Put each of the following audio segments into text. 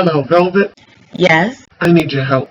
Hello, Velvet. Yes. I need your help.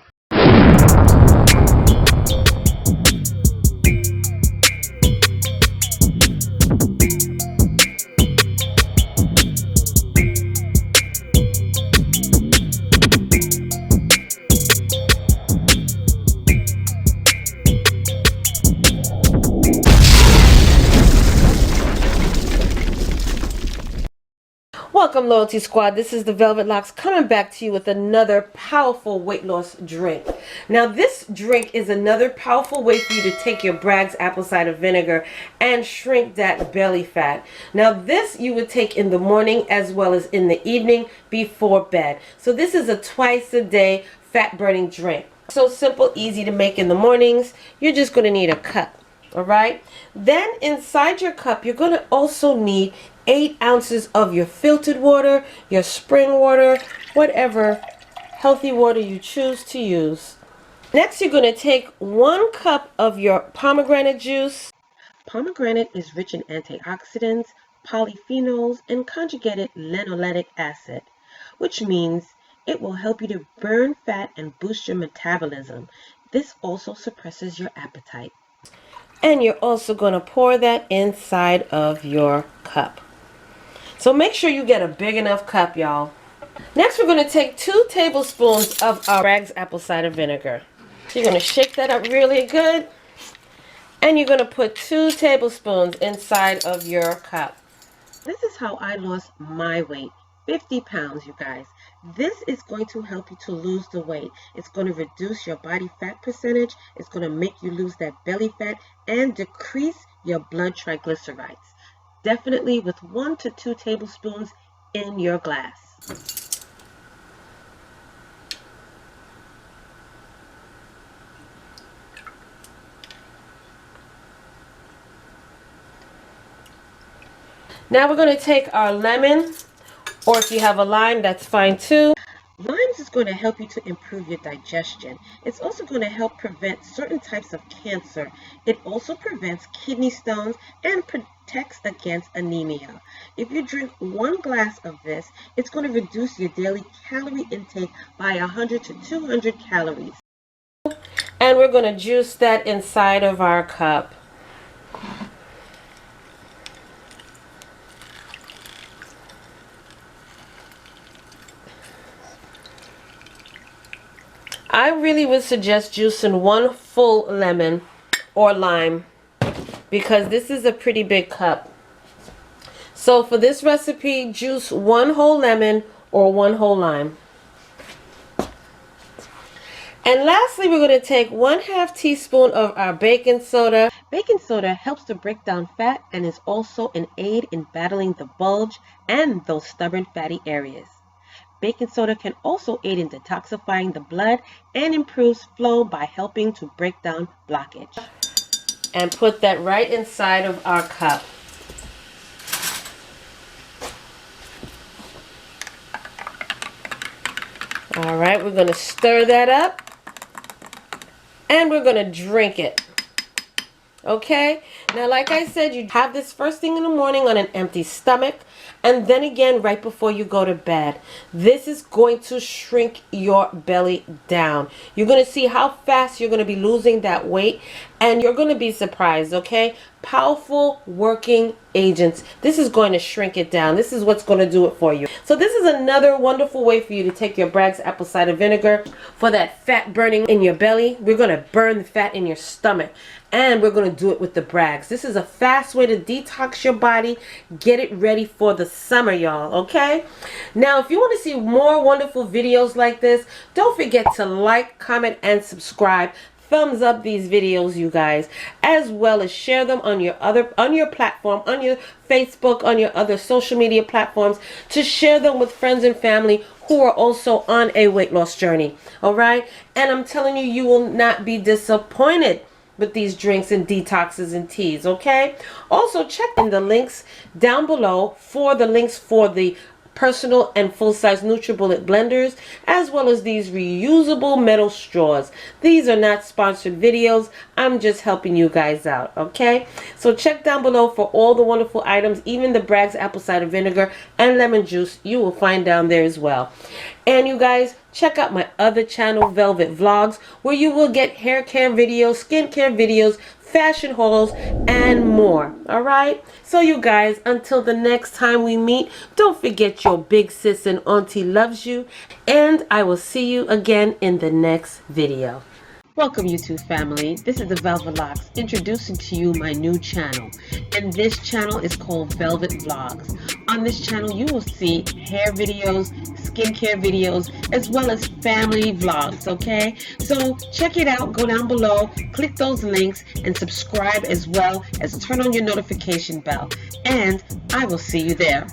Welcome, Loyalty Squad. This is the Velvetlox coming back to you with another powerful weight loss drink. Now, this drink is another powerful way for you to take your Bragg's apple cider vinegar and shrink that belly fat. Now, this you would take in the morning as well as in the evening before bed. So this is a twice a day fat burning drink. So simple, easy to make in the mornings. You're just going to need a cup. All right. Then inside your cup, you're going to also need 8 ounces of your filtered water, your spring water, whatever healthy water you choose to use. Next, you're going to take 1 cup of your pomegranate juice. Pomegranate is rich in antioxidants, polyphenols, and conjugated linoleic acid, which means it will help you to burn fat and boost your metabolism. This also suppresses your appetite. And you're also going to pour that inside of your cup. So make sure you get a big enough cup, y'all. Next, we're going to take 2 tablespoons of our Bragg's apple cider vinegar. So you're going to shake that up really good. And you're going to put 2 tablespoons inside of your cup. This is how I lost my weight. 50 pounds, you guys. This is going to help you to lose the weight. It's going to reduce your body fat percentage. It's going to make you lose that belly fat and decrease your blood triglycerides. Definitely with 1 to 2 tablespoons in your glass. Now we're going to take our lemon, or if you have a lime, that's fine too. Limes is going to help you to improve your digestion. It's also going to help prevent certain types of cancer. It also prevents kidney stones and protects against anemia. If you drink 1 glass of this, it's going to reduce your daily calorie intake by 100 to 200 calories. And we're going to juice that inside of our cup. I really would suggest juicing 1 full lemon or lime because this is a pretty big cup. So for this recipe, juice 1 whole lemon or 1 whole lime. And lastly, we're going to take 1/2 teaspoon of our baking soda. Baking soda helps to break down fat and is also an aid in battling the bulge and those stubborn fatty areas. Baking soda can also aid in detoxifying the blood and improves flow by helping to break down blockage. And put that right inside of our cup. All right, we're going to stir that up and we're going to drink it. Okay, now like I said, you have this first thing in the morning on an empty stomach and then again right before you go to bed. This is going to shrink your belly down. You're going to see how fast you're going to be losing that weight and you're going to be surprised, okay? Powerful working agents. This is going to shrink it down. This is what's going to do it for you. So this is another wonderful way for you to take your Bragg's apple cider vinegar for that fat burning in your belly. We're going to burn the fat in your stomach and we're going to do it with the Bragg's. This is a fast way to detox your body. Get it ready for the summer, y'all, okay? Now, if you want to see more wonderful videos like this, don't forget to like, comment, and subscribe. Thumbs up these videos, you guys, as well as share them on your platform, on your Facebook, on your other social media platforms, to share them with friends and family who are also on a weight loss journey. All right, and I'm telling you, you will not be disappointed with these drinks and detoxes and teas. Okay, also check in the links down below for the links for the personal and full-size NUTRIBULLET blenders, as well as these reusable metal straws. These are not sponsored videos. I'm just helping you guys out, okay? So check down below for all the wonderful items, even the Bragg's apple cider vinegar and lemon juice you will find down there as well. And you guys, check out my other channel, Velvet Vlogs, where you will get hair care videos, skincare videos, fashion hauls, and more. All right? So you guys, until the next time we meet, don't forget your big sis and auntie loves you, and I will see you again in the next video. Welcome YouTube family, this is the Velvetlox introducing to you my new channel, and this channel is called Velvet Vlogs. On this channel you will see hair videos, skincare videos, as well as family vlogs, okay? So check it out, go down below, click those links, and subscribe as well as turn on your notification bell, and I will see you there.